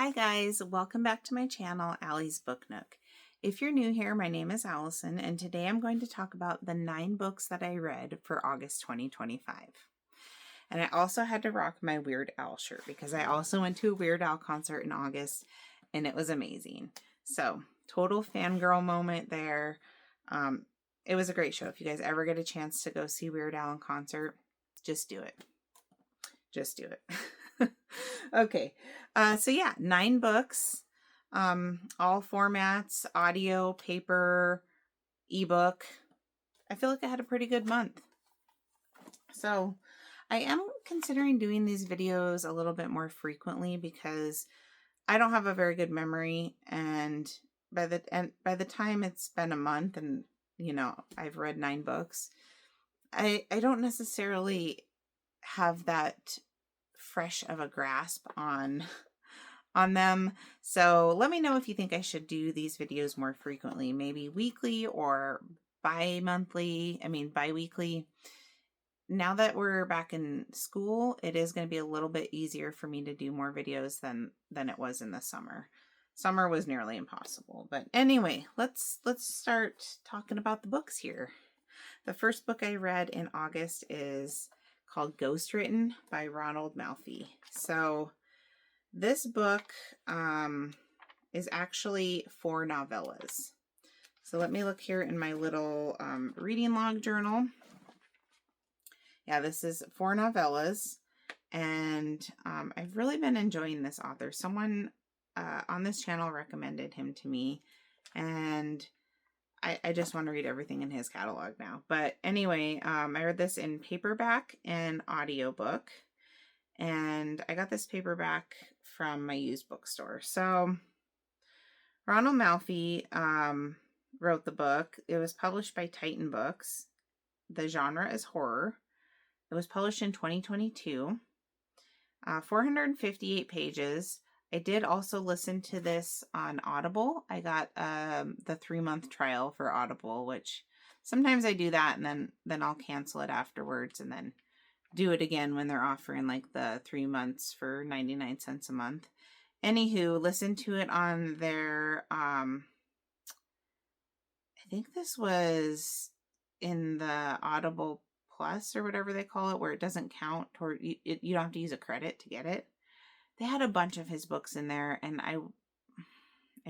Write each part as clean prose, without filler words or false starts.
Hi guys, welcome back to my channel, Allie's Book Nook. If you're new here, my name is Allison, and today I'm going to talk about the 9 books that I read for August 2025. And I also had to rock my Weird Al shirt because I also went to a Weird Al concert in August, and it was amazing. So, total fangirl moment there. It was a great show. If you guys ever get a chance to go see Weird Al in concert, just do it. Just do it. Okay. So yeah, 9 books, all formats, audio, paper, ebook. I feel like I had a pretty good month. So I am considering doing these videos a little bit more frequently because I don't have a very good memory, and by the time it's been a month and I've read 9 books, I don't necessarily have that fresh of a grasp on them. So let me know if you think I should do these videos more frequently, maybe weekly or bi-weekly. Now that we're back in school, it is going to be a little bit easier for me to do more videos than it was in the summer. Summer was nearly impossible. But anyway, let's start talking about the books here. The first book I read in August is called Ghostwritten by Ronald Malfi. So this book is actually 4 novellas. So let me look here in my little reading log journal. Yeah, this is 4 novellas, and I've really been enjoying this author. Someone on this channel recommended him to me, and I just want to read everything in his catalog now. But anyway, I read this in paperback and audiobook, and I got this paperback from my used bookstore. So Ronald Malfi wrote the book. It was published by Titan Books. The genre is horror. It was published in 2022. 458 pages. I did also listen to this on Audible. I got the 3-month trial for Audible, which sometimes I do that and then I'll cancel it afterwards and then do it again when they're offering like the 3 months for 99 cents a month. Anywho, listen to it on their I think this was in the Audible Plus or whatever they call it, where it doesn't count toward you don't have to use a credit to get it. They had a bunch of his books in there, and I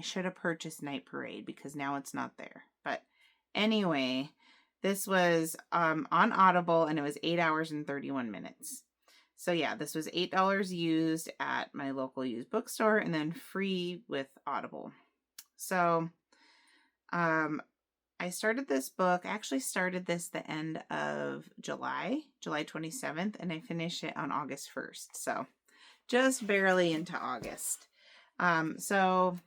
should have purchased Night Parade because now it's not there. But anyway, this was on Audible, and it was 8 hours and 31 minutes. So yeah, this was $8 used at my local used bookstore and then free with Audible. So I started this book. I actually started this the end of July 27th, and I finished it on August 1st. So just barely into August. So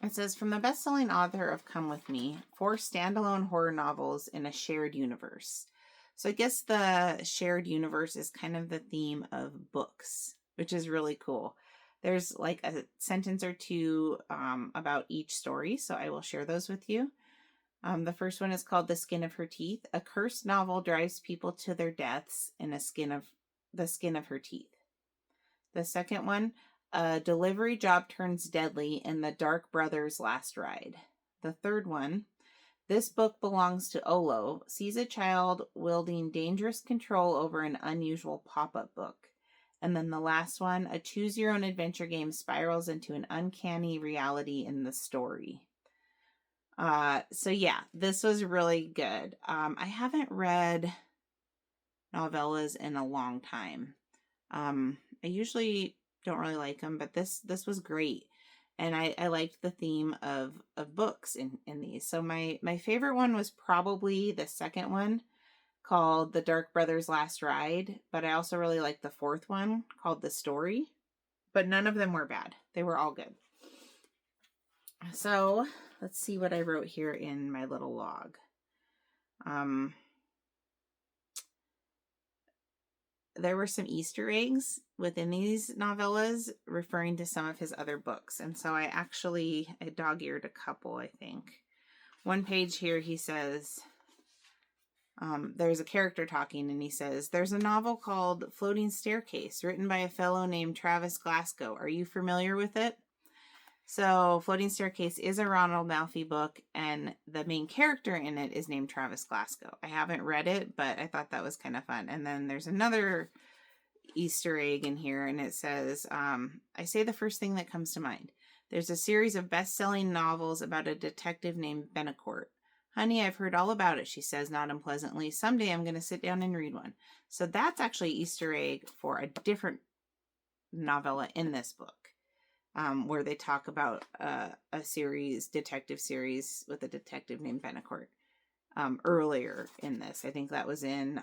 it says, from the best-selling author of Come With Me, 4 standalone horror novels in a shared universe. So I guess the shared universe is kind of the theme of books, which is really cool. There's like a sentence or two about each story, so I will share those with you. The first one is called The Skin of Her Teeth. A cursed novel drives people to their deaths in the skin of her teeth. The second one, a delivery job turns deadly in The Dark Brothers' Last Ride. The third one, this book belongs to Olo, sees a child wielding dangerous control over an unusual pop-up book. And then the last one, a choose-your-own-adventure game spirals into an uncanny reality in the story. So yeah, this was really good. I haven't read novellas in a long time. I usually don't really like them, but this was great. And I liked the theme of books in these. So my favorite one was probably the second one called The Dark Brothers' Last Ride, but I also really liked the fourth one called The Story. But none of them were bad. They were all good. So let's see what I wrote here in my little log. There were some Easter eggs within these novellas referring to some of his other books. And so I dog-eared a couple, I think. One page here he says, there's a character talking, and he says, "There's a novel called Floating Staircase, written by a fellow named Travis Glasgow. Are you familiar with it?" So, Floating Staircase is a Ronald Malfi book, and the main character in it is named Travis Glasgow. I haven't read it, but I thought that was kind of fun. And then there's another Easter egg in here, and it says, I say the first thing that comes to mind. There's a series of best-selling novels about a detective named Benacourt. "Honey, I've heard all about it," she says, not unpleasantly. "Someday I'm going to sit down and read one." So that's actually Easter egg for a different novella in this book, where they talk about a detective series with a detective named Benacourt earlier in this. I think that was in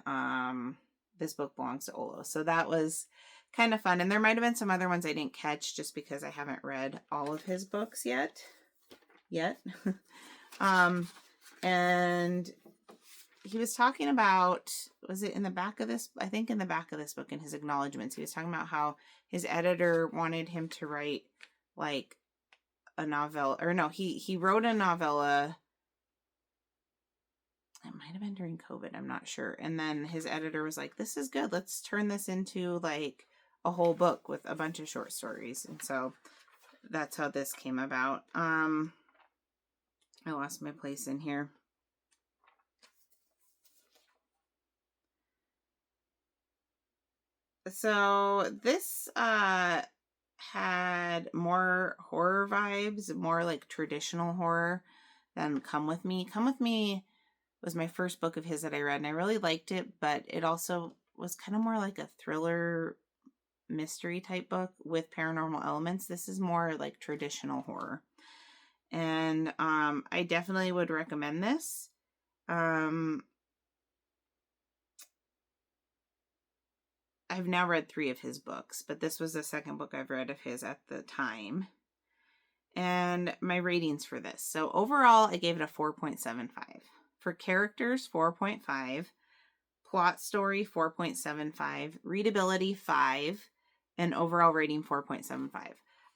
This Book Belongs to Olo. So that was kind of fun. And there might have been some other ones I didn't catch just because I haven't read all of his books yet. And he was talking about, was it in the back of this? I think in the back of this book, in his acknowledgments, he was talking about how his editor wanted him to write like a novella, or no, he wrote a novella. It might have been during COVID, I'm not sure. And then his editor was like, "This is good. Let's turn this into like a whole book with a bunch of short stories." And so that's how this came about. I lost my place in here. So this had more horror vibes, more like traditional horror than Come With Me. Come With Me was my first book of his that I read, and I really liked it, but it also was kind of more like a thriller mystery type book with paranormal elements. This is more like traditional horror. And I definitely would recommend this. I've now read 3 of his books, but this was the second book I've read of his at the time. And my ratings for this. So overall, I gave it a 4.75. For characters, 4.5. Plot story, 4.75. Readability, 5. And overall rating, 4.75.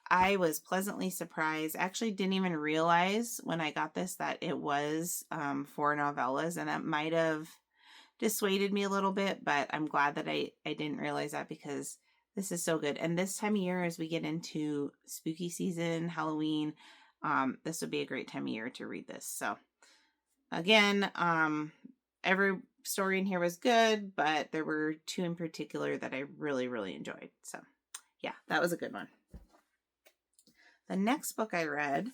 I was pleasantly surprised. Actually didn't even realize when I got this that it was 4 novellas, and that might have dissuaded me a little bit, but I'm glad that I didn't realize that, because this is so good. And this time of year, as we get into spooky season, Halloween, this would be a great time of year to read this. So again, every story in here was good, but there were 2 in particular that I really, really enjoyed. So yeah, that was a good one. The next book I read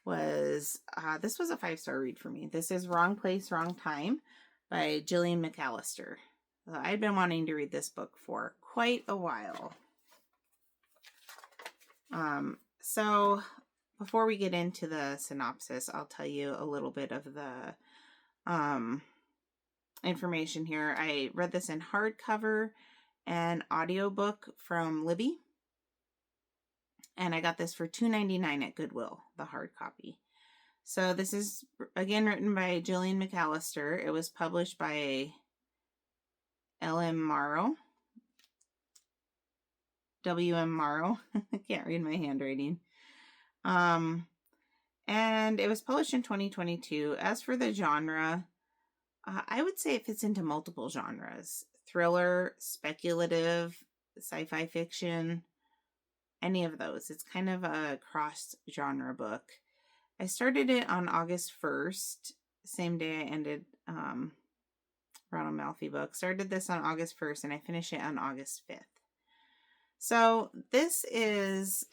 was, this was a 5-star read for me. This is Wrong Place, Wrong Time by Gillian McAllister. I'd been wanting to read this book for quite a while. So before we get into the synopsis, I'll tell you a little bit of the information here. I read this in hardcover and audiobook from Libby. And I got this for $2.99 at Goodwill, the hard copy. So this is, again, written by Gillian McAllister. It was published by L.M. Morrow. W.M. Morrow. I can't read my handwriting. And it was published in 2022. As for the genre, I would say it fits into multiple genres. Thriller, speculative, sci-fi fiction, any of those. It's kind of a cross-genre book. I started it on August 1st, same day I ended Ronald Malfi book. Started this on August 1st, and I finished it on August 5th. So this is,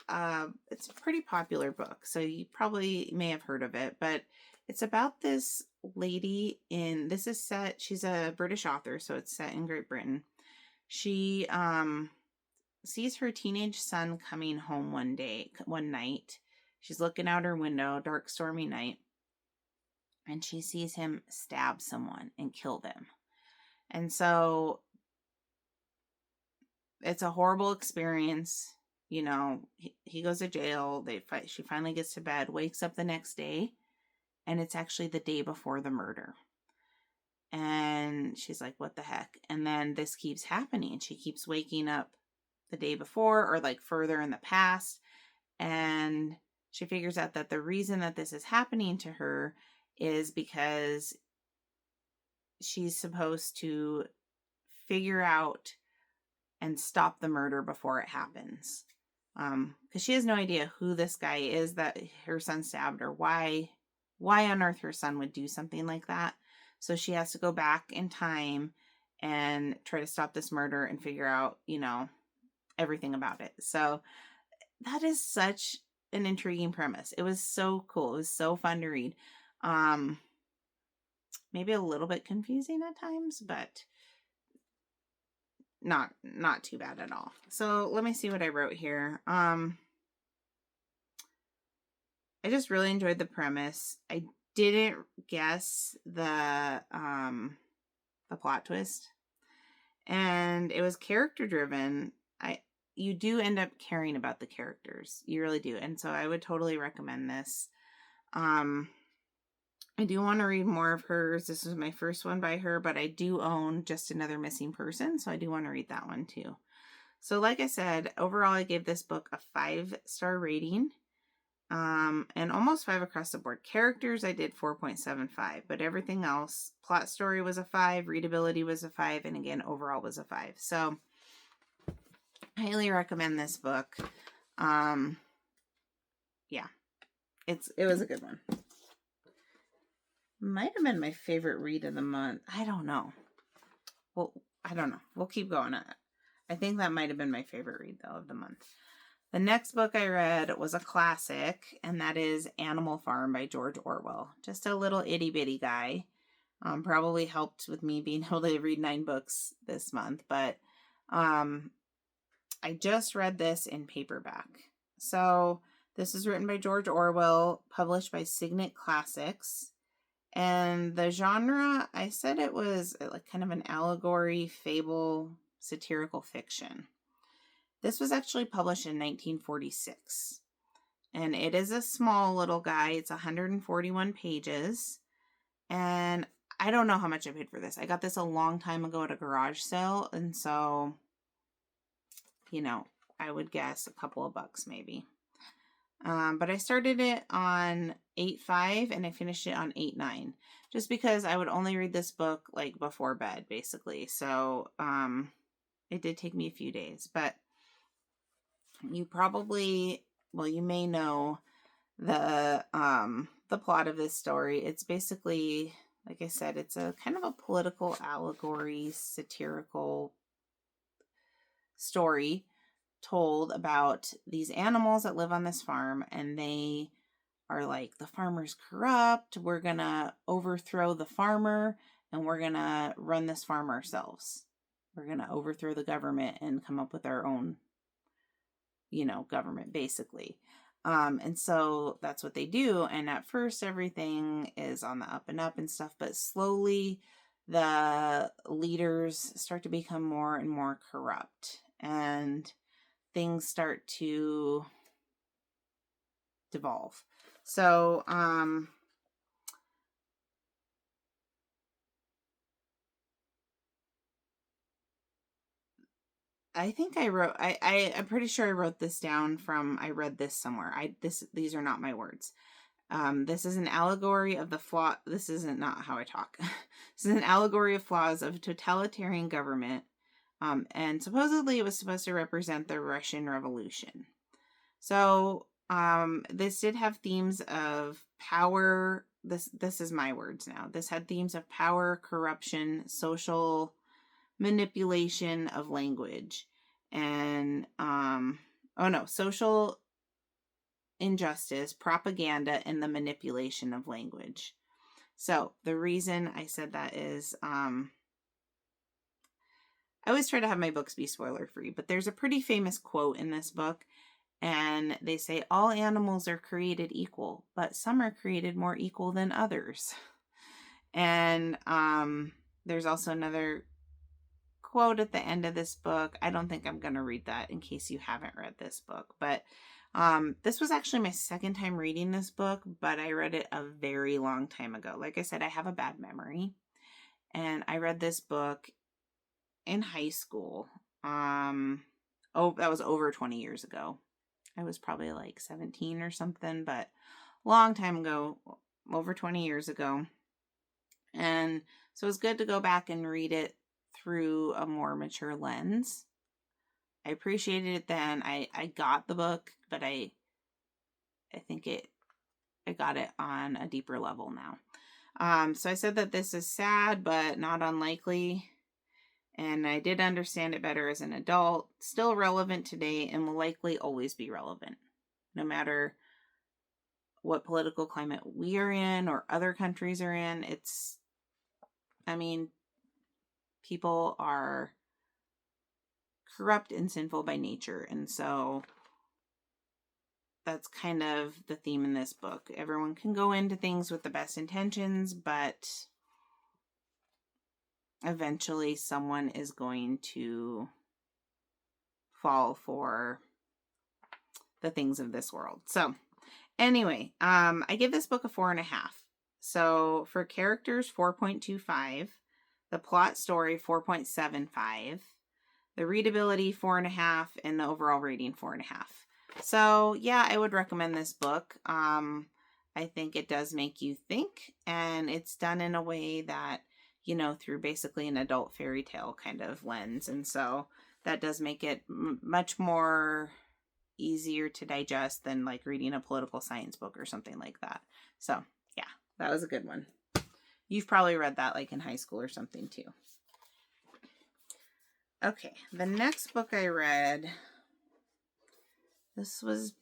it's a pretty popular book, so you probably may have heard of it, but it's about this lady this is set, she's a British author, so it's set in Great Britain. She sees her teenage son coming home one night. She's looking out her window, dark, stormy night, and she sees him stab someone and kill them. And so it's a horrible experience. You know, he goes to jail. She finally gets to bed, wakes up the next day, and it's actually the day before the murder. And she's like, what the heck? And then this keeps happening. She keeps waking up the day before, or like further in the past, and she figures out that the reason that this is happening to her is because she's supposed to figure out and stop the murder before it happens. Because she has no idea who this guy is that her son stabbed, or why on earth her son would do something like that. So she has to go back in time and try to stop this murder and figure out, everything about it. So that is such an intriguing premise. It was so cool. It was so fun to read. Maybe a little bit confusing at times, but not too bad at all. So let me see what I wrote here. I just really enjoyed the premise. I didn't guess the plot twist, and it was character driven. You do end up caring about the characters. You really do. And so I would totally recommend this. I do want to read more of hers. This was my first one by her, but I do own Just Another Missing Person, so I do want to read that one too. So like I said, overall I gave this book a 5-star rating. And almost 5 across the board. Characters I did 4.75, but everything else, plot story was a 5, readability was a 5, and again, overall was a 5. So highly recommend this book. Yeah, it was a good one. Might have been my favorite read of the month. I don't know. Well, I don't know. We'll keep going on it. I think that might have been my favorite read, though, of the month. The next book I read was a classic, and that is Animal Farm by George Orwell. Just a little itty-bitty guy. Probably helped with me being able to read 9 books this month, but I just read this in paperback. So this is written by George Orwell, published by Signet Classics. And the genre, I said it was like kind of an allegory, fable, satirical fiction. This was actually published in 1946. And it is a small little guy. It's 141 pages. And I don't know how much I paid for this. I got this a long time ago at a garage sale. And so, I would guess a couple of bucks maybe. But I started it on 8.5 and I finished it on 8.9. Just because I would only read this book like before bed, basically. So it did take me a few days. But you may know the plot of this story. It's basically, like I said, it's a kind of a political allegory, satirical story told about these animals that live on this farm, and they are like, the farmer's corrupt, we're gonna overthrow the farmer, and we're gonna run this farm ourselves. We're gonna overthrow the government and come up with our own, government, basically. And so that's what they do. And at first everything is on the up and up and stuff, but slowly the leaders start to become more and more corrupt, and things start to devolve. So, I think I'm pretty sure I wrote this down from, I read this somewhere. These are not my words. This is an allegory of the flaw. This isn't not how I talk. This is an allegory of flaws of totalitarian government. And supposedly it was supposed to represent the Russian Revolution. So, this did have themes of power. This is my words now. This had themes of power, corruption, social manipulation of language, and social injustice, propaganda, and the manipulation of language. So the reason I said that is I always try to have my books be spoiler free, but there's a pretty famous quote in this book, and they say all animals are created equal, but some are created more equal than others. And there's also another quote at the end of this book. I don't think I'm going to read that in case you haven't read this book, but this was actually my second time reading this book, but I read it a very long time ago. Like I said, I have a bad memory, and I read this book in high school. That was over 20 years ago. I was probably like 17 or something, but long time ago, over 20 years ago. And So it's good to go back and read it through a more mature lens. I appreciated it then. I got the book, but I think I got it on a deeper level now. So I said that this is sad, but not unlikely. And I did understand it better as an adult. Still relevant today and will likely always be relevant. No matter what political climate we are in or other countries are in. People are corrupt and sinful by nature. And so that's kind of the theme in this book. Everyone can go into things with the best intentions, but eventually someone is going to fall for the things of this world. So anyway, I give this book a 4.5. So for characters, 4.25. The plot story, 4.75. The readability, 4.5. And the overall rating, 4.5. So yeah, I would recommend this book. I think it does make you think, and it's done in a way that, through basically an adult fairy tale kind of lens. And so that does make it much more easier to digest than like reading a political science book or something like that. So yeah, that was a good one. You've probably read that like in high school or something too. Okay, the next book I read, this was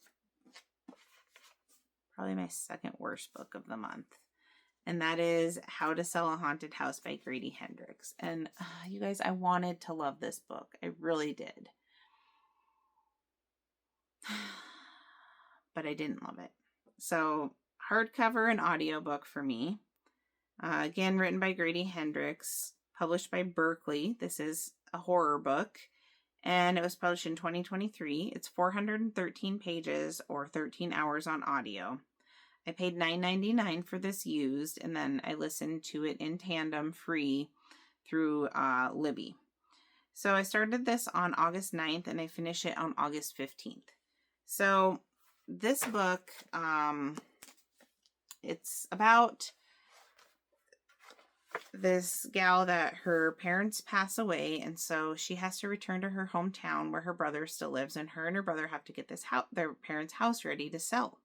probably my second worst book of the month. And that is How to Sell a Haunted House by Grady Hendrix. And you guys, I wanted to love this book. I really did. But I didn't love it. So hardcover and audiobook for me. Again, written by Grady Hendrix, published by Berkley. This is a horror book, and it was published in 2023. It's 413 pages or 13 hours on audio. I paid $9.99 for this used, and then I listened to it in tandem free through Libby. So I started this on August 9th, and I finished it on August 15th. So this book, it's about this gal that her parents pass away, and so she has to return to her hometown where her brother still lives, and her brother have to get this house, their parents' house, ready to sell.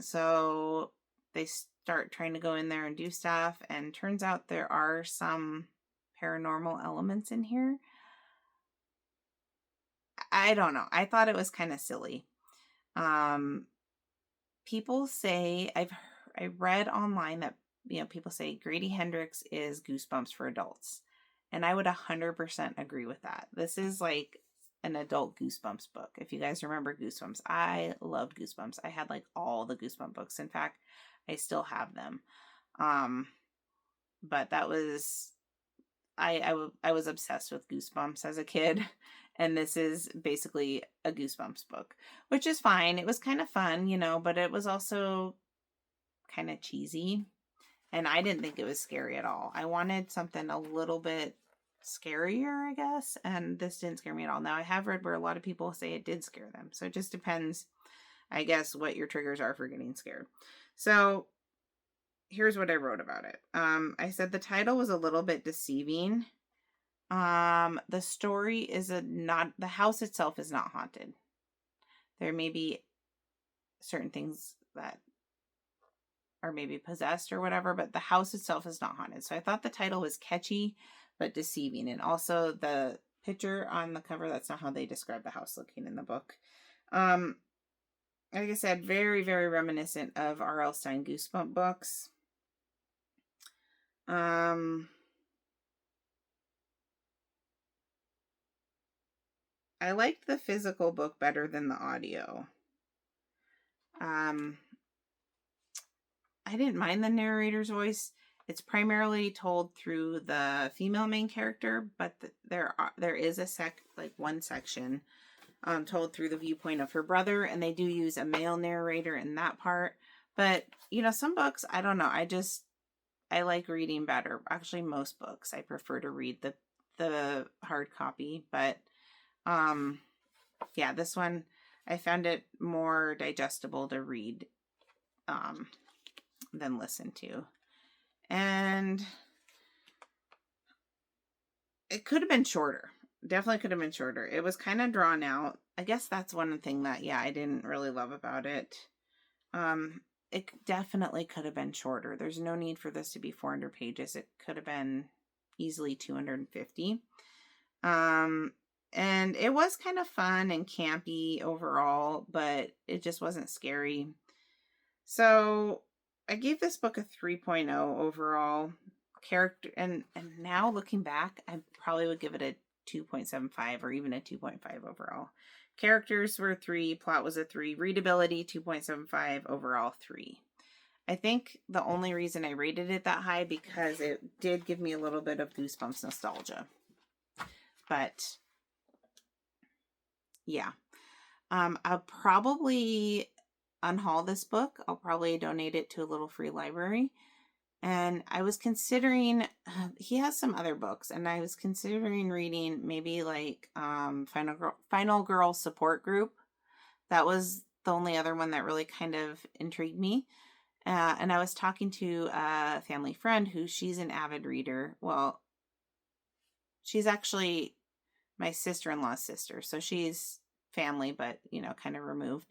So they start trying to go in there and do stuff, and turns out there are some paranormal elements in here. I don't know. I thought it was kind of silly. People say, I read online that people say Grady Hendrix is Goosebumps for adults. And I would 100% agree with that. This is like an adult Goosebumps book. If you guys remember Goosebumps, I loved Goosebumps. I had like all the Goosebumps books. In fact, I still have them. But that was, I was obsessed with Goosebumps as a kid. And this is basically a Goosebumps book, which is fine. It was kind of fun, but it was also kind of cheesy. And I didn't think it was scary at all. I wanted something a little bit scarier, I guess. And this didn't scare me at all. Now, I have read where a lot of people say it did scare them. So it just depends, I guess, what your triggers are for getting scared. So here's what I wrote about it. I said the title was a little bit deceiving. The story is the house itself is not haunted. There may be certain things that are maybe possessed or whatever, but the house itself is not haunted. So I thought the title was catchy, but deceiving. And also the picture on the cover, that's not how they describe the house looking in the book. Like I said, very, very reminiscent of R.L. Stine Goosebump books. I liked the physical book better than the audio. I didn't mind the narrator's voice. It's primarily told through the female main character, but there is one section told through the viewpoint of her brother, and they do use a male narrator in that part. But some books, I don't know. I like reading better. Actually, most books I prefer to read the hard copy, but yeah, this one I found it more digestible to read than listen to. And it could have been shorter. Definitely could have been shorter. It was kind of drawn out. I guess that's one thing that, yeah, I didn't really love about it. It definitely could have been shorter. There's no need for this to be 400 pages. It could have been easily 250. And it was kind of fun and campy overall, but it just wasn't scary. So I gave this book a 3.0 overall. Character, and now looking back, I probably would give it a 2.75 or even a 2.5 overall. Characters were 3, plot was a 3, readability 2.75, overall 3. I think the only reason I rated it that high because it did give me a little bit of Goosebumps nostalgia. But yeah, I'll probably unhaul this book. I'll probably donate it to a little free library. And I was considering, he has some other books, and I was considering reading maybe like Final Girl Support Group. That was the only other one that really kind of intrigued me. And I was talking to a family friend who she's an avid reader. Well, she's actually my sister-in-law's sister, so she's family, but, kind of removed.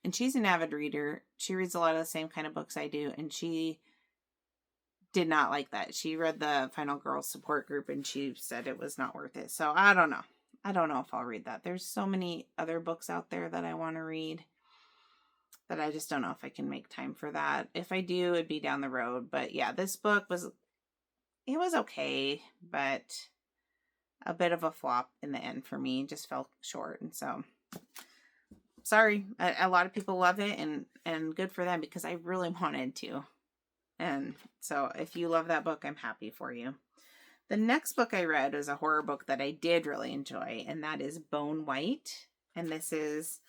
And she's an avid reader. She reads a lot of the same kind of books I do, and she did not like that. She read the Final Girl Support Group and she said it was not worth it. So I don't know. I don't know if I'll read that. There's so many other books out there that I want to read that I just don't know if I can make time for that. If I do, it'd be down the road. But yeah, this book was okay, but a bit of a flop in the end for me. Just fell short. And so sorry. A lot of people love it and good for them because I really wanted to. And so if you love that book, I'm happy for you. The next book I read was a horror book that I did really enjoy, and that is Bone White. And this is,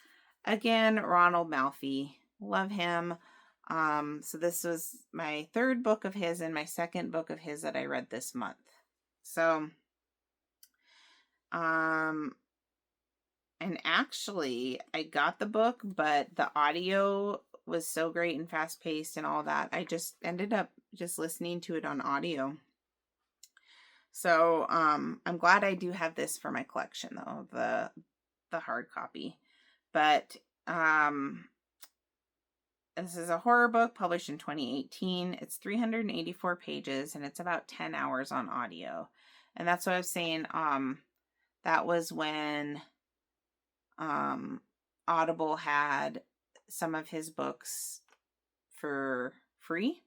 again, Ronald Malfi. Love him. So this was my third book of his and my second book of his that I read this month. So, and actually, I got the book, but the audio was so great and fast paced and all that. I just ended up just listening to it on audio. So, I'm glad I do have this for my collection though, the hard copy. But, this is a horror book published in 2018. It's 384 pages and it's about 10 hours on audio. And that's what I was saying. That was when, Audible had some of his books for free,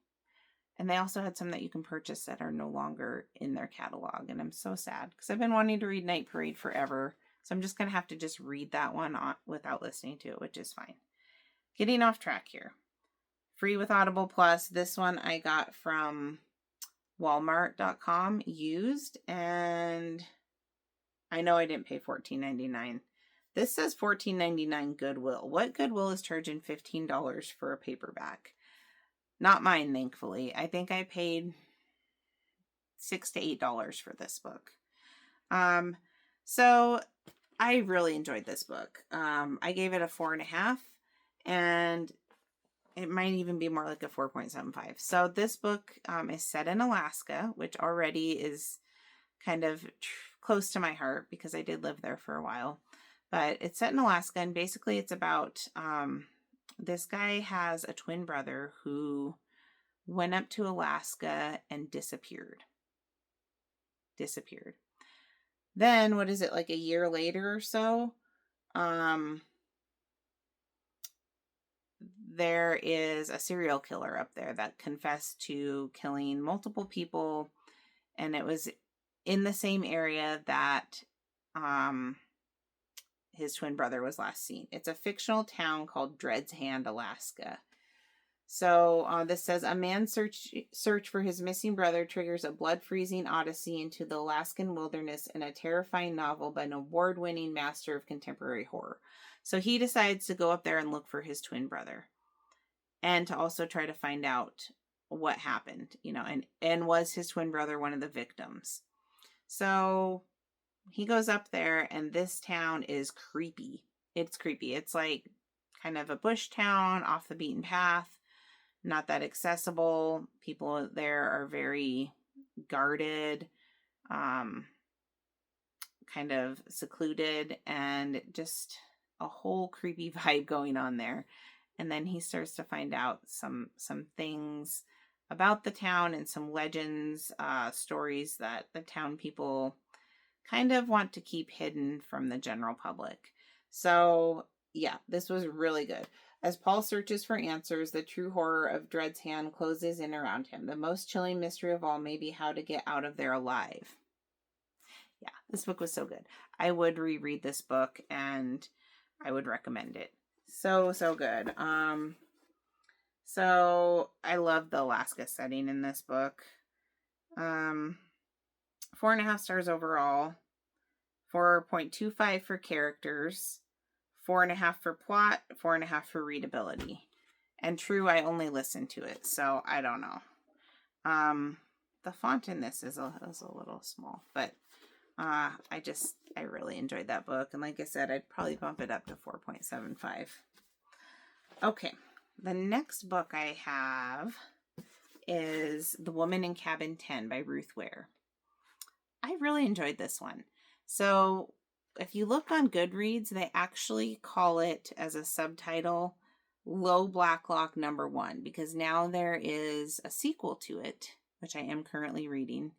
and they also had some that you can purchase that are no longer in their catalog, and I'm so sad because I've been wanting to read Night Parade forever, so I'm just gonna have to just read that one without listening to it, which is fine. Getting off track here. Free with Audible Plus. This one I got from Walmart.com used, and I know I didn't pay $14.99. This says $14.99 Goodwill. What Goodwill is charging $15 for a paperback? Not mine, thankfully. I think I paid $6 to $8 for this book. So I really enjoyed this book. I gave it a 4.5, and it might even be more like a 4.75. So this book is set in Alaska, which already is kind of close to my heart because I did live there for a while. But it's set in Alaska, and basically it's about this guy has a twin brother who went up to Alaska and disappeared. Then, what is it, like a year later or so? There is a serial killer up there that confessed to killing multiple people, and it was in the same area that his twin brother was last seen. It's a fictional town called Dread's Hand, Alaska. So this says a man's search for his missing brother triggers a blood-freezing odyssey into the Alaskan wilderness in a terrifying novel by an award-winning master of contemporary horror. So he decides to go up there and look for his twin brother, and to also try to find out what happened, and was his twin brother one of the victims. So he goes up there, and this town is creepy. It's creepy. It's like kind of a bush town off the beaten path, not that accessible. People there are very guarded. kind of secluded and just a whole creepy vibe going on there. And then he starts to find out some things about the town and some legends, stories that the town people kind of want to keep hidden from the general public. So yeah, this was really good. As Paul searches for answers, the true horror of Dread's hand closes in around him. The most chilling mystery of all may be how to get out of there alive. Yeah, this book was so good. I would reread this book and I would recommend it. So good. So I love the Alaska setting in this book. 4.5 stars overall. 4.25 for characters. 4.5 for plot. 4.5 for readability. And true, I only listened to it, so I don't know. The font in this is a little small, but I really enjoyed that book. And like I said, I'd probably bump it up to 4.75. Okay. The next book I have is The Woman in Cabin 10 by Ruth Ware. I really enjoyed this one. So if you look on Goodreads, they actually call it as a subtitle Low Blacklock Number 1, because now there is a sequel to it, which I am currently reading,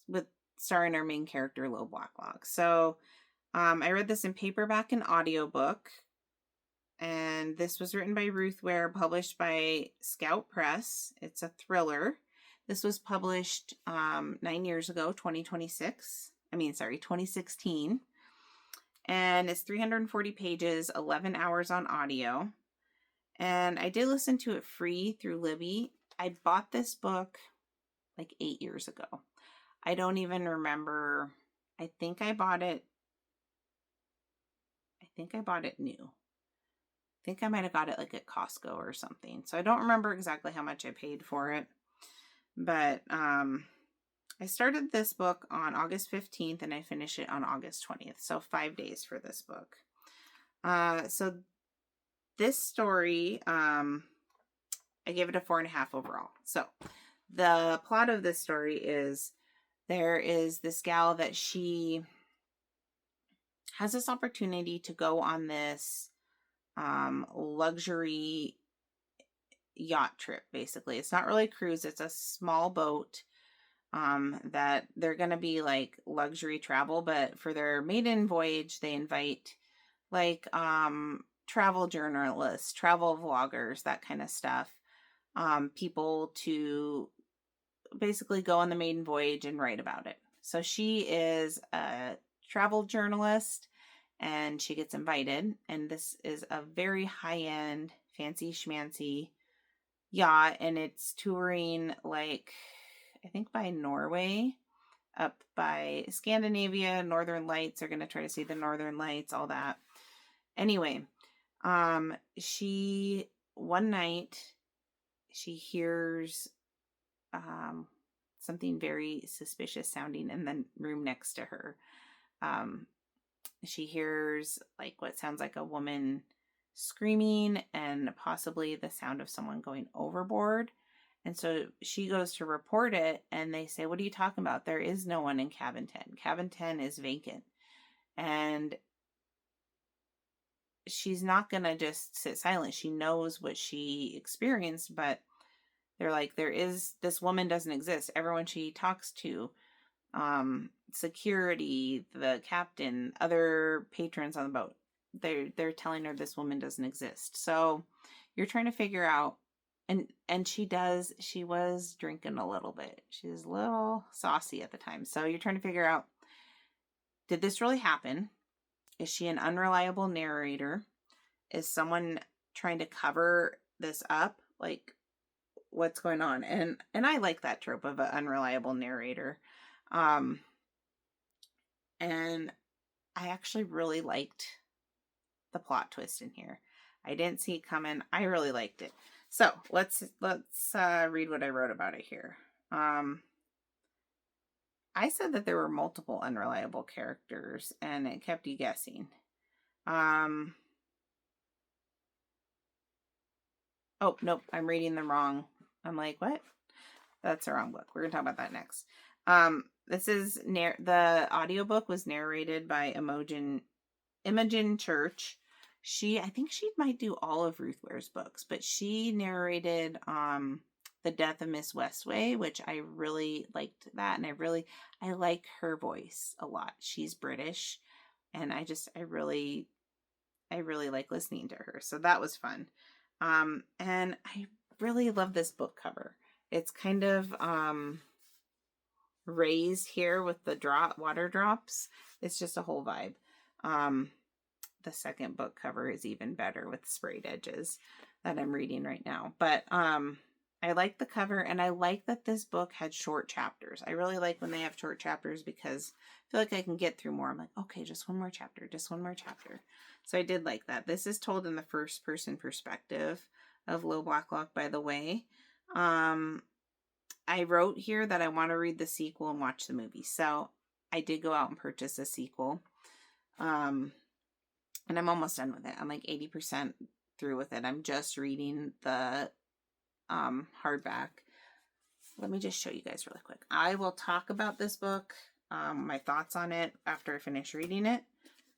with starring our main character, Low Blacklock. So I read this in paperback and audiobook. And this was written by Ruth Ware, published by Scout Press. It's a thriller. This was published 9 years ago, 2016. And it's 340 pages, 11 hours on audio. And I did listen to it free through Libby. I bought this book like 8 years ago. I don't even remember. I think I bought it new. I think I might have got it like at Costco or something. So I don't remember exactly how much I paid for it. But I started this book on August 15th and I finished it on August 20th. So 5 days for this book. So this story, I gave it a 4.5 overall. So the plot of this story is there is this gal that she has this opportunity to go on this luxury yacht trip. Basically, it's not really a cruise, it's a small boat that they're gonna be like luxury travel, but for their maiden voyage they invite like travel journalists, travel vloggers, that kind of stuff, people to basically go on the maiden voyage and write about it. So she is a travel journalist and she gets invited, and this is a very high-end, fancy schmancy yacht, and it's touring like, I think by Norway, up by Scandinavia, Northern Lights. They're going to try to see the Northern Lights, all that. Anyway, one night, she hears something very suspicious sounding in the room next to her. She hears like what sounds like a woman screaming and possibly the sound of someone going overboard. And so she goes to report it, and they say, "What are you talking about? There is no one in cabin 10. Cabin 10 is vacant." And she's not going to just sit silent. She knows what she experienced, but they're like, this woman doesn't exist. Everyone she talks to, security, the captain, other patrons on the boat, they're telling her this woman doesn't exist. So you're trying to figure out, and she was drinking a little bit. She was a little saucy at the time. So you're trying to figure out, did this really happen? Is she an unreliable narrator? Is someone trying to cover this up? Like, what's going on? And I like that trope of an unreliable narrator. And I actually really liked the plot twist in here. I didn't see it coming. I really liked it. So let's read what I wrote about it here. I said that there were multiple unreliable characters, and it kept you guessing. Oh, nope, I'm reading them wrong. I'm like, what? That's the wrong book. We're going to talk about that next. this is the audiobook was narrated by Imogen Church. I think she might do all of Ruth Ware's books, but she narrated The Death of Miss Westaway, which I really liked that, and I like her voice a lot. She's British, and I really like listening to her. So that was fun. And I really love this book cover. It's kind of raised here with the water drops. It's just a whole vibe. The second book cover is even better with sprayed edges that I'm reading right now. But I like the cover, and I like that this book had short chapters. I really like when they have short chapters because I feel like I can get through more. I'm like, okay, just one more chapter, just one more chapter. So I did like that. This is told in the first person perspective of Lo Blacklock, by the way. I wrote here that I want to read the sequel and watch the movie. So I did go out and purchase a sequel. And I'm almost done with it. I'm like 80% through with it. I'm just reading the hardback. Let me just show you guys really quick. I will talk about this book, my thoughts on it after I finish reading it.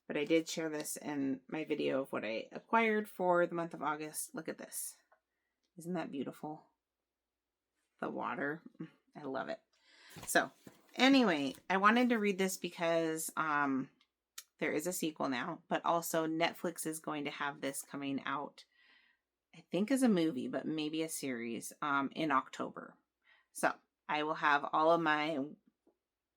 But I did share this in my video of what I acquired for the month of August. Look at this. Isn't that beautiful? The water. I love it. So anyway, I wanted to read this because there is a sequel now, but also Netflix is going to have this coming out, I think as a movie, but maybe a series in October. So I will have all of my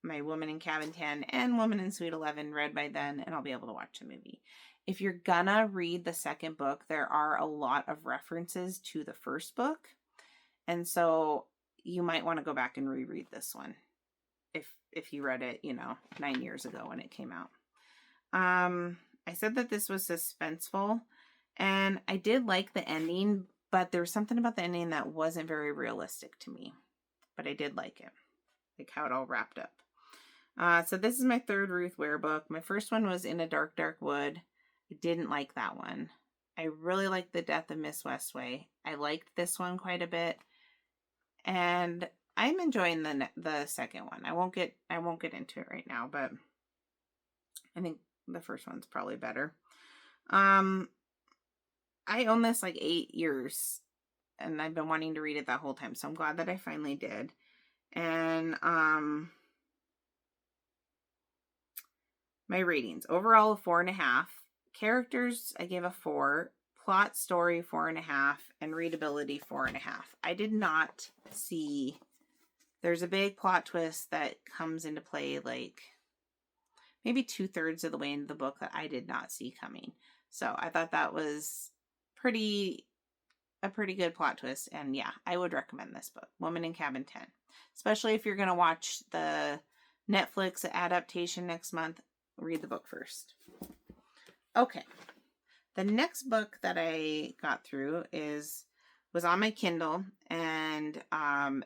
Woman in Cabin 10 and Woman in Suite 11 read by then, and I'll be able to watch the movie. If you're gonna read the second book, there are a lot of references to the first book. And so you might want to go back and reread this one if you read it, 9 years ago when it came out. I said that this was suspenseful, and I did like the ending, but there was something about the ending that wasn't very realistic to me. But I did like it, like how it all wrapped up. So this is my third Ruth Ware book. My first one was In a Dark, Dark Wood. I didn't like that one. I really liked The Death of Miss Westaway. I liked this one quite a bit, and I'm enjoying the second one. I won't get into it right now, but I think the first one's probably better. I own this like 8 years, and I've been wanting to read it that whole time, so I'm glad that I finally did. And my ratings overall a 4.5. Characters I gave a 4. Plot, story 4.5, and readability 4.5. I did not see. There's a big plot twist that comes into play like maybe 2/3 of the way into the book that I did not see coming. So I thought that was a pretty good plot twist. And yeah, I would recommend this book, Woman in Cabin 10. Especially if you're going to watch the Netflix adaptation next month, read the book first. Okay. The next book that I got through was on my Kindle, and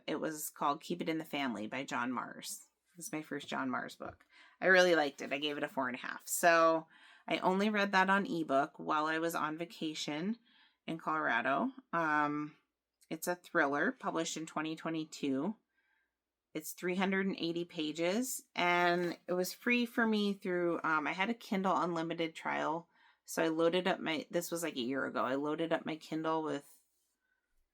it was called Keep It in the Family by John Marrs. This is my first John Marrs book. I really liked it. I gave it a 4.5. So I only read that on ebook while I was on vacation in Colorado. It's a thriller published in 2022. It's 380 pages, and it was free for me through, I had a Kindle Unlimited trial. So I loaded up this was like a year ago. I loaded up my Kindle with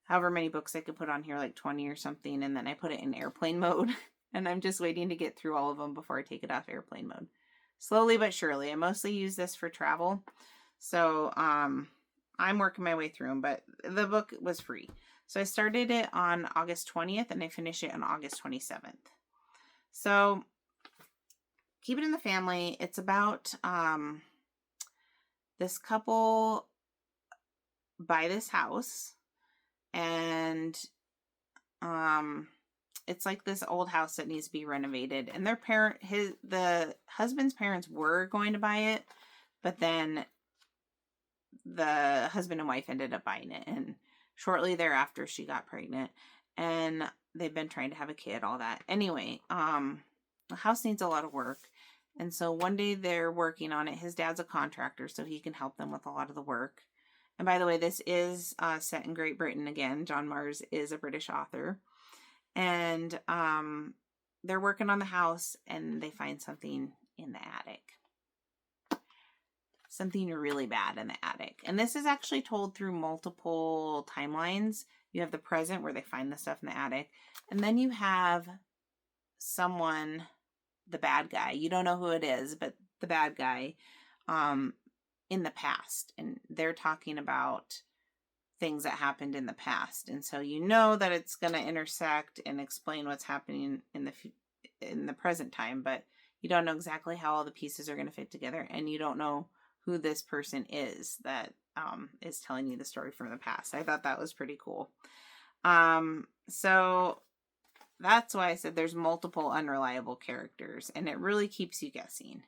however many books I could put on here, like 20 or something. And then I put it in airplane mode. And I'm just waiting to get through all of them before I take it off airplane mode. Slowly but surely. I mostly use this for travel. So I'm working my way through them. But the book was free. So I started it on August 20th and I finished it on August 27th. So Keep It in the Family. It's about this couple buy this house, and it's like this old house that needs to be renovated, and the husband's parents were going to buy it, but then the husband and wife ended up buying it, and shortly thereafter she got pregnant, and they've been trying to have a kid, all that. Anyway, the house needs a lot of work. And so one day they're working on it. His dad's a contractor, so he can help them with a lot of the work. And by the way, this is set in Great Britain again. John Marrs is a British author. And they're working on the house and they find something in the attic. Something really bad in the attic. And this is actually told through multiple timelines. You have the present where they find the stuff in the attic. And then you have someone, the bad guy. You don't know who it is, but the bad guy in the past. And they're talking about things that happened in the past. And so you know that it's going to intersect and explain what's happening in the present time, but you don't know exactly how all the pieces are going to fit together, and you don't know who this person is that is telling you the story from the past. I thought that was pretty cool. So that's why I said there's multiple unreliable characters, and it really keeps you guessing.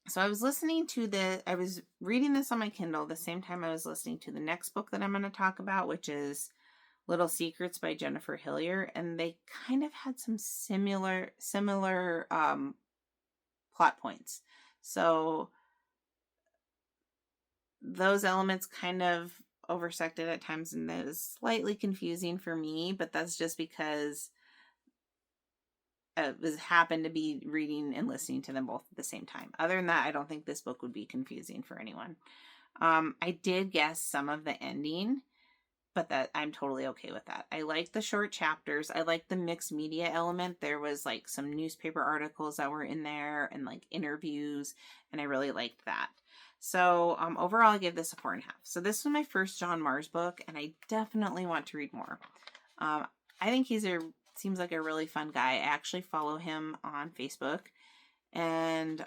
So I was I was reading this on my Kindle the same time I was listening to the next book that I'm going to talk about, which is Little Secrets by Jennifer Hillier. And they kind of had some similar plot points. So those elements kind of oversected at times, and that was slightly confusing for me, but that's just because happened to be reading and listening to them both at the same time. Other than that, I don't think this book would be confusing for anyone. I did guess some of the ending, but that I'm totally okay with that. I like the short chapters. I like the mixed media element. There was like some newspaper articles that were in there and like interviews, and I really liked that. So overall, I give this a 4.5. So this was my first John Marrs book, and I definitely want to read more. I think seems like a really fun guy. I actually follow him on Facebook, and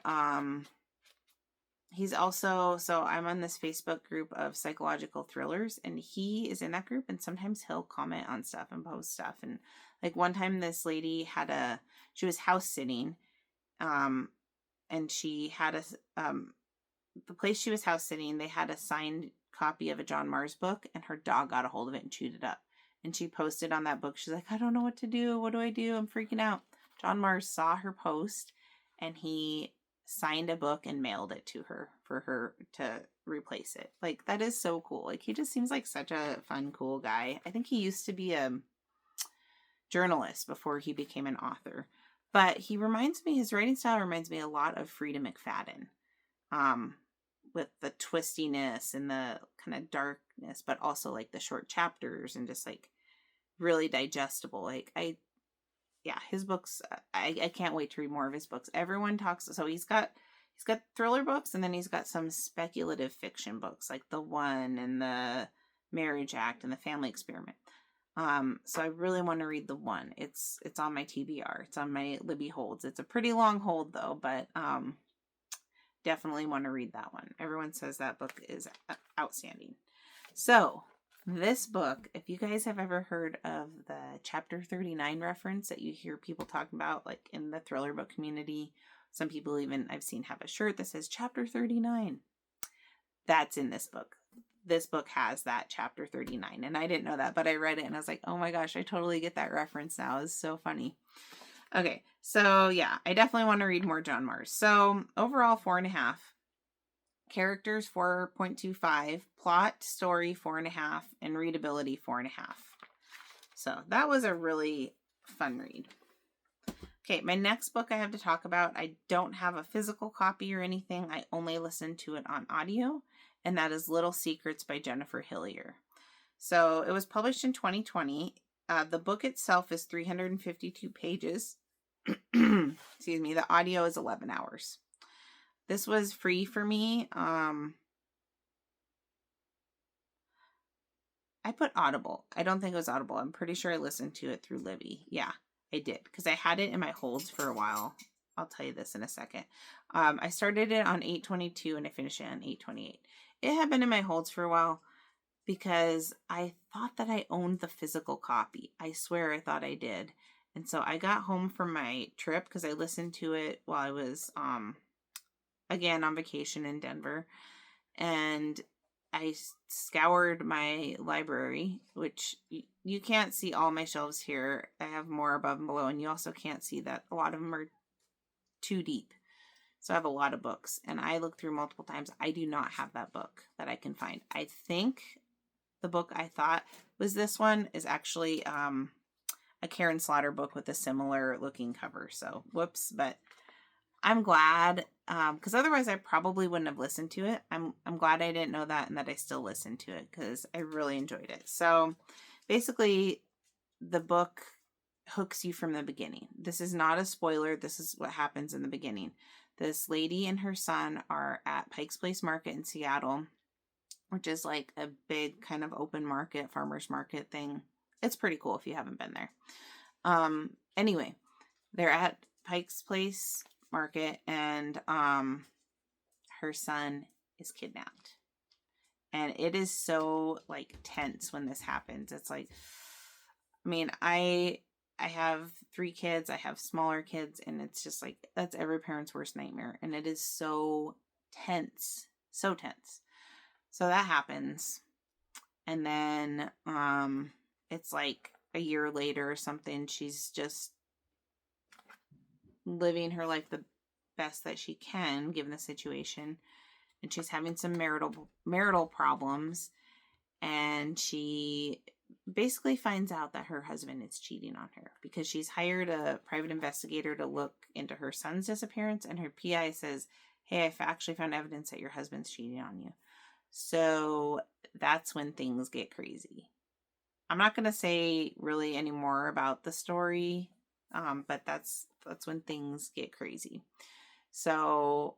he's also, so I'm on this Facebook group of psychological thrillers, and he is in that group, and sometimes he'll comment on stuff and post stuff. And like one time this lady she was house sitting, and she had the place she was house sitting, they had a signed copy of a John Marrs book, and her dog got a hold of it and chewed it up. And she posted on that book, she's like, I don't know what to do. What do I do? I'm freaking out. John Marrs saw her post, and he signed a book and mailed it to her for her to replace it. Like, that is so cool. Like, he just seems like such a fun, cool guy. I think he used to be a journalist before he became an author. But his writing style reminds me a lot of Frida McFadden. With the twistiness and the kind of darkness, but also like the short chapters and just like really digestible. Like his books, I can't wait to read more of his books. Everyone talks, so he's got thriller books, and then he's got some speculative fiction books like The One and The Marriage Act and The Family Experiment. So I really want to read The One. It's on my TBR. It's on my Libby holds. It's a pretty long hold though, but definitely want to read that one. Everyone says that book is outstanding. So this book, if you guys have ever heard of the chapter 39 reference that you hear people talking about, like in the thriller book community, some people even I've seen have a shirt that says chapter 39. That's in this book. This book has that chapter 39, and I didn't know that, but I read it and I was like, oh my gosh, I totally get that reference now. It's so funny. Okay, so yeah, I definitely want to read more John Marrs. So overall, 4.5. Characters, 4.25. Plot, story, 4.5. And readability, 4.5. So that was a really fun read. Okay, my next book I have to talk about, I don't have a physical copy or anything. I only listened to it on audio, and that is Little Secrets by Jennifer Hillier. So it was published in 2020. The book itself is 352 pages. Excuse me. The audio is 11 hours. This was free for me. I put Audible. I don't think it was Audible. I'm pretty sure I listened to it through Libby. Yeah, I did, because I had it in my holds for a while. I'll tell you this in a second. I started it on 8/22 and I finished it on 8/28. It had been in my holds for a while because I thought that I owned the physical copy. I swear I thought I did. And so I got home from my trip because I listened to it while I was, again, on vacation in Denver. And I scoured my library, which you can't see all my shelves here. I have more above and below, and you also can't see that a lot of them are too deep. So I have a lot of books, and I looked through multiple times. I do not have that book that I can find. I think the book I thought was this one is actually, a Karen Slaughter book with a similar looking cover. So whoops, but I'm glad, because otherwise I probably wouldn't have listened to it. I'm glad I didn't know that and that I still listened to it because I really enjoyed it. So basically, the book hooks you from the beginning. This is not a spoiler. This is what happens in the beginning. This lady and her son are at Pike's Place Market in Seattle, which is like a big kind of open market, farmer's market thing. It's pretty cool if you haven't been there. Anyway, they're at Pike's Place Market, and her son is kidnapped. And it is so like tense when this happens. It's like, I mean, I have 3 kids, I have smaller kids, and it's just like, that's every parent's worst nightmare. And it is so tense. So tense. So that happens. And then it's like a year later or something, she's just living her life the best that she can given the situation, and she's having some marital problems, and she basically finds out that her husband is cheating on her because she's hired a private investigator to look into her son's disappearance, and her PI says, hey, I've actually found evidence that your husband's cheating on you. So that's when things get crazy. I'm not going to say really any more about the story, but that's when things get crazy. So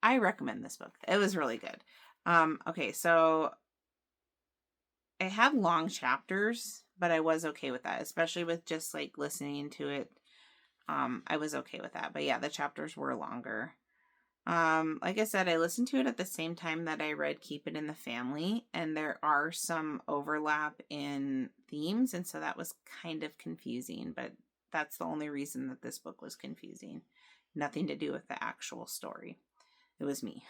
I recommend this book. It was really good. Okay, so it had long chapters, but I was okay with that, especially with just like listening to it. I was okay with that. But yeah, the chapters were longer. Like I said, I listened to it at the same time that I read Keep It in the Family, and there are some overlap in themes, and so that was kind of confusing, but that's the only reason that this book was confusing. Nothing to do with the actual story. It was me.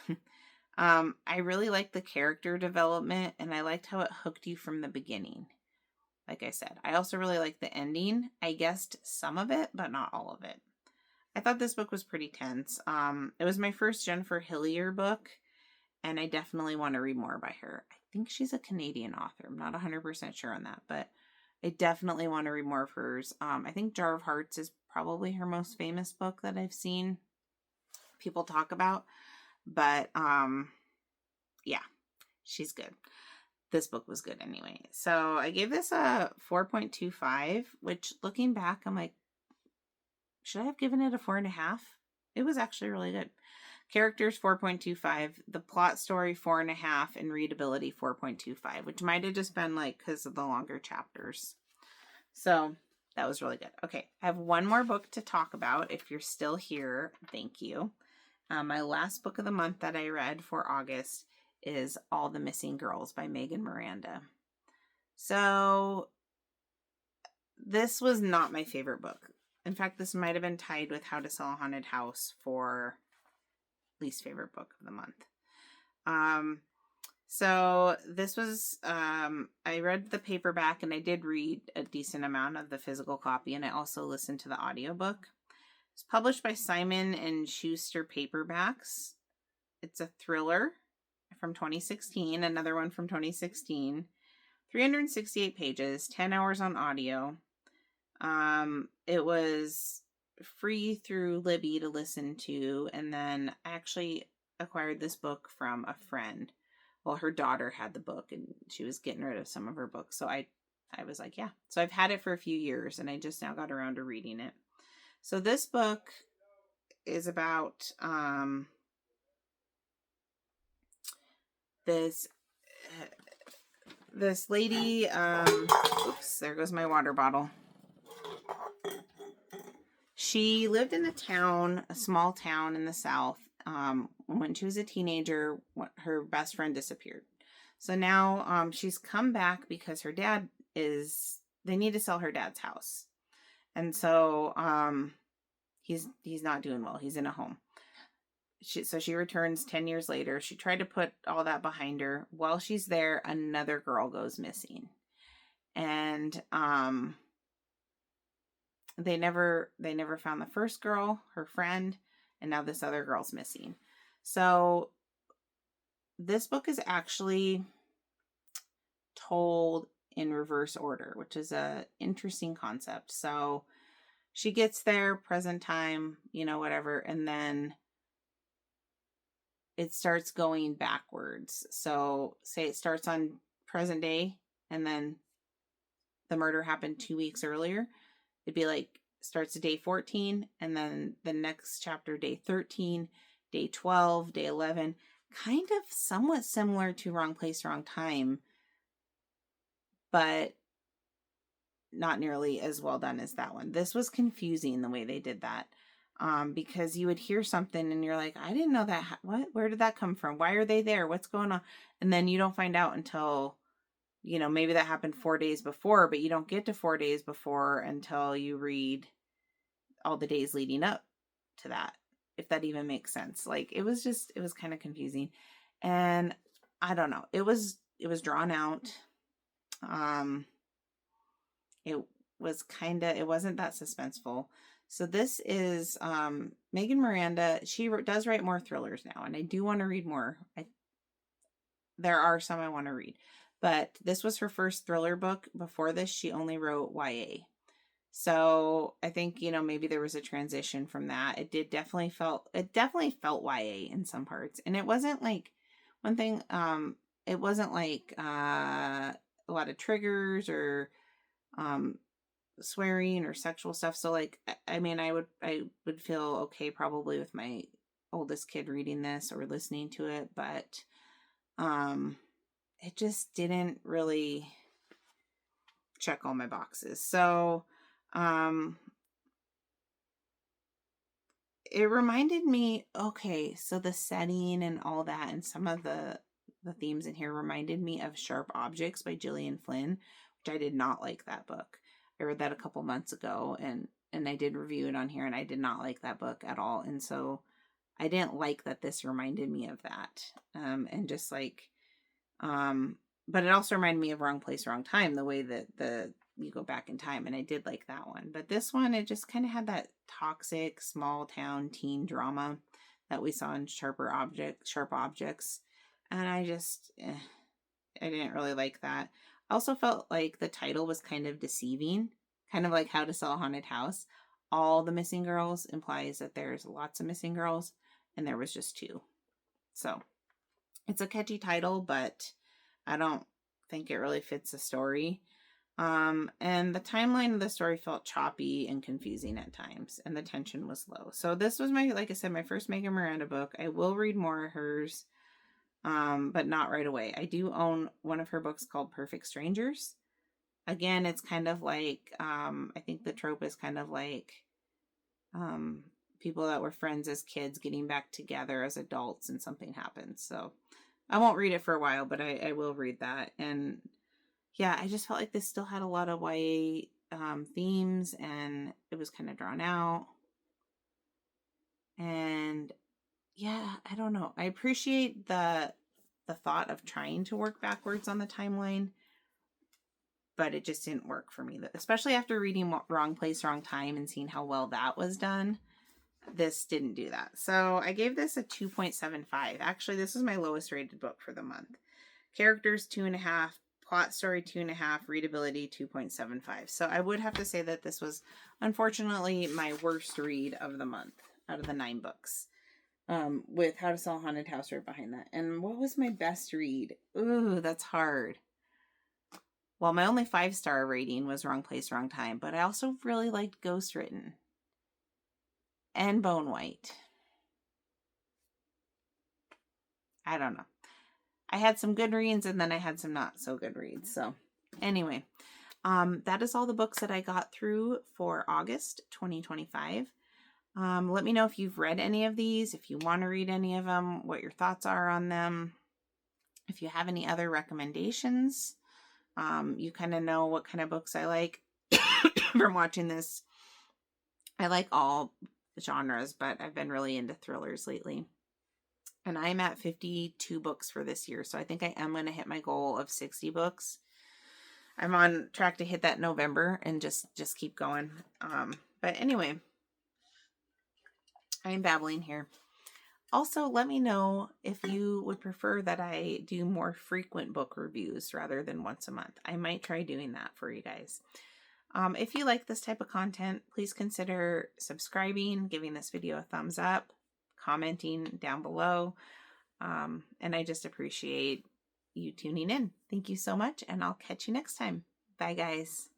I really liked the character development, and I liked how it hooked you from the beginning. Like I said, I also really liked the ending. I guessed some of it, but not all of it. I thought this book was pretty tense. It was my first Jennifer Hillier book, and I definitely want to read more by her. I think she's a Canadian author. I'm not 100% sure on that, but I definitely want to read more of hers. I think Jar of Hearts is probably her most famous book that I've seen people talk about. But yeah, she's good. This book was good anyway. So I gave this a 4.25, which looking back, I'm like, should I have given it a 4.5? It was actually really good. Characters 4.25, the plot story 4.5, and readability 4.25, which might have just been like because of the longer chapters. So that was really good. Okay, I have one more book to talk about. If you're still here, thank you. My last book of the month that I read for August is All the Missing Girls by Megan Miranda. So this was not my favorite book. In fact, this might have been tied with How to Sell a Haunted House for least favorite book of the month. So this was, I read the paperback, and I did read a decent amount of the physical copy, and I also listened to the audiobook. It's published by Simon and Schuster Paperbacks. It's a thriller from 2016, another one from 2016. 368 pages, 10 hours on audio. It was free through Libby to listen to, and then I actually acquired this book from a friend. Well, her daughter had the book, and she was getting rid of some of her books, so I was like, yeah. So I've had it for a few years, and I just now got around to reading it. So this book is about this lady. Oops, there goes my water bottle. She lived in a small town in the South. When she was a teenager, her best friend disappeared. So now she's come back because her dad they need to sell her dad's house. And so he's not doing well. He's in a home. So she returns 10 years later. She tried to put all that behind her. While she's there, another girl goes missing. And they never found the first girl, her friend, and now this other girl's missing. So this book is actually told in reverse order, which is a interesting concept. So she gets there, present time, whatever, and then it starts going backwards. So say it starts on present day and then the murder happened 2 weeks earlier. It'd be like starts at day 14 and then the next chapter, day 13, day 12, day 11, kind of somewhat similar to Wrong Place, Wrong Time, but not nearly as well done as that one. This was confusing the way they did that. Because you would hear something and you're like, I didn't know that. What? Where did that come from? Why are they there? What's going on? And then you don't find out until, maybe that happened 4 days before, but you don't get to 4 days before until you read all the days leading up to that, if that even makes sense. Like, it was kind of confusing. And I don't know. It was drawn out. It wasn't that suspenseful. So this is Megan Miranda. She does write more thrillers now, and I do want to read more. There are some I want to read, but this was her first thriller book. Before this, she only wrote YA. So I think, maybe there was a transition from that. It definitely felt YA in some parts, and it wasn't like one thing. It wasn't like a lot of triggers or swearing or sexual stuff. So like, I mean, I would feel okay probably with my oldest kid reading this or listening to it, but it just didn't really check all my boxes. So it reminded me, okay, so the setting and all that and some of the themes in here reminded me of Sharp Objects by Gillian Flynn, which I did not like that book. I read that a couple months ago and I did review it on here, and I did not like that book at all. And so I didn't like that this reminded me of that. And just like, but it also reminded me of Wrong Place, Wrong Time, the way that you go back in time. And I did like that one. But this one, it just kind of had that toxic small town teen drama that we saw in Sharp Objects. And I just, I didn't really like that. I also felt like the title was kind of deceiving, kind of like How to Sell a Haunted House. All the missing girls implies that there's lots of missing girls, and there was just 2. So it's a catchy title, but I don't think it really fits the story. And the timeline of the story felt choppy and confusing at times, and the tension was low. So this was like I said, my first Megan Miranda book. I will read more of hers. But not right away. I do own one of her books called Perfect Strangers. Again, it's kind of like, I think the trope is kind of like people that were friends as kids getting back together as adults and something happens. So I won't read it for a while, but I will read that. And yeah, I just felt like this still had a lot of YA themes, and it was kind of drawn out. And yeah, I don't know. I appreciate the thought of trying to work backwards on the timeline, but it just didn't work for me. Especially after reading Wrong Place, Wrong Time and seeing how well that was done. This didn't do that. So I gave this a 2.75. Actually, this was my lowest rated book for the month. Characters 2.5, plot story 2.5, readability 2.75. So I would have to say that this was unfortunately my worst read of the month out of the 9 books. With How to Sell a Haunted House right behind that. And what was my best read? Ooh, that's hard. Well, my only 5-star rating was Wrong Place, Wrong Time, but I also really liked Ghost Written and Bone White. I don't know. I had some good reads and then I had some not so good reads. So anyway, that is all the books that I got through for August 2025. Let me know if you've read any of these, if you want to read any of them, what your thoughts are on them. If you have any other recommendations, you kind of know what kind of books I like from watching this. I like all genres, but I've been really into thrillers lately. And I'm at 52 books for this year, so I think I am going to hit my goal of 60 books. I'm on track to hit that in November and just keep going. But anyway, I'm babbling here. Also, let me know if you would prefer that I do more frequent book reviews rather than once a month. I might try doing that for you guys. If you like this type of content, please consider subscribing, giving this video a thumbs up, commenting down below. And I just appreciate you tuning in. Thank you so much, and I'll catch you next time. Bye, guys.